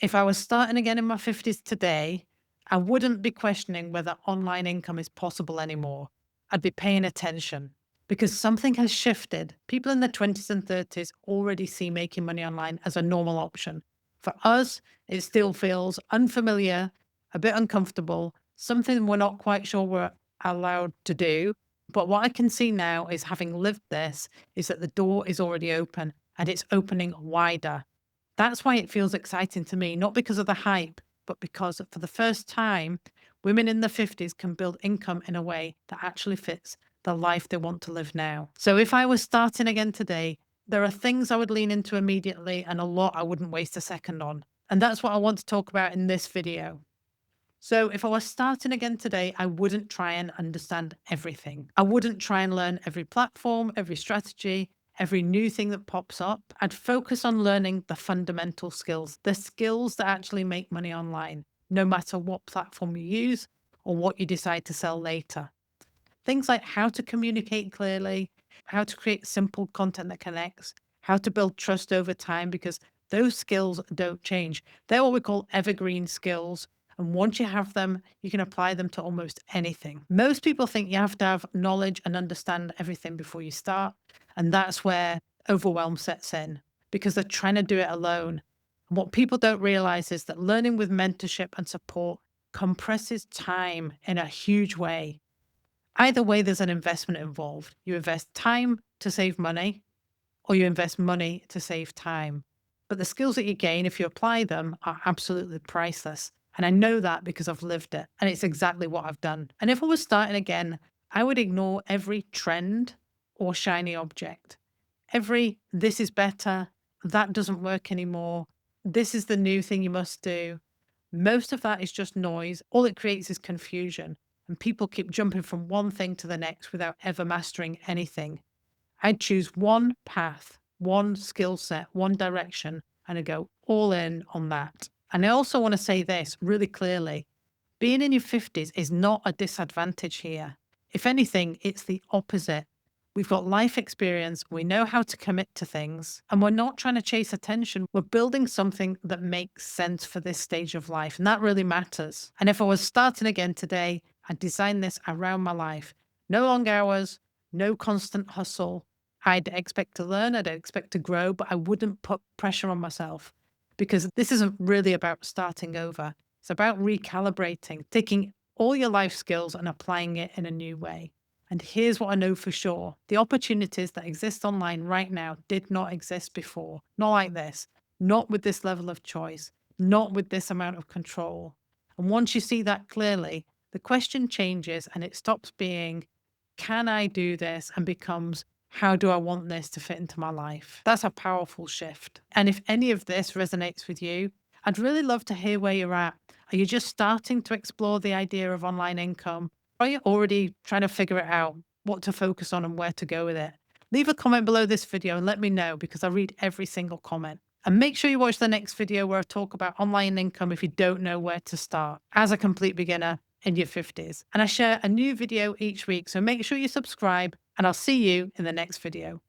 If I was starting again in my 50s today, I wouldn't be questioning whether online income is possible anymore. I'd be paying attention because something has shifted. People in their 20s and 30s already see making money online as a normal option. For us, it still feels unfamiliar, a bit uncomfortable, something we're not quite sure we're allowed to do. But what I can see now is, having lived this, is that the door is already open and it's opening wider. That's why it feels exciting to me, not because of the hype, but because for the first time, women in the 50s can build income in a way that actually fits the life they want to live now. So if I was starting again today, there are things I would lean into immediately and a lot I wouldn't waste a second on. And that's what I want to talk about in this video. So if I was starting again today, I wouldn't try and understand everything. I wouldn't try and learn every platform, every strategy, every new thing that pops up. I'd focus on learning the fundamental skills, the skills that actually make money online, no matter what platform you use or what you decide to sell later. Things like how to communicate clearly, how to create simple content that connects, how to build trust over time, because those skills don't change. They're what we call evergreen skills. And once you have them, you can apply them to almost anything. Most people think you have to have knowledge and understand everything before you start. And that's where overwhelm sets in, because they're trying to do it alone. And what people don't realize is that learning with mentorship and support compresses time in a huge way. Either way, there's an investment involved. You invest time to save money, or you invest money to save time. But the skills that you gain, if you apply them, are absolutely priceless. And I know that because I've lived it. And it's exactly what I've done. And if I was starting again, I would ignore every trend or shiny object. Every this is better, that doesn't work anymore, this is the new thing you must do. Most of that is just noise. All it creates is confusion. And people keep jumping from one thing to the next without ever mastering anything. I'd choose one path, one skill set, one direction, and I'd go all in on that. And I also want to say this really clearly: being in your 50s is not a disadvantage here. If anything, it's the opposite. We've got life experience, we know how to commit to things, and we're not trying to chase attention. We're building something that makes sense for this stage of life, and that really matters. And if I was starting again today, I'd design this around my life. No long hours, no constant hustle. I'd expect to learn, I'd expect to grow, but I wouldn't put pressure on myself, because this isn't really about starting over. It's about recalibrating, taking all your life skills and applying it in a new way. And here's what I know for sure: the opportunities that exist online right now did not exist before. Not like this, not with this level of choice, not with this amount of control. And once you see that clearly, the question changes and it stops being, can I do this? And becomes, how do I want this to fit into my life? That's a powerful shift. And if any of this resonates with you, I'd really love to hear where you're at. Are you just starting to explore the idea of online income? Are you already trying to figure it out, what to focus on and where to go with it? Leave a comment below this video and let me know, because I read every single comment. And make sure you watch the next video where I talk about online income if you don't know where to start as a complete beginner in your 50s. And I share a new video each week, so make sure you subscribe, and I'll see you in the next video.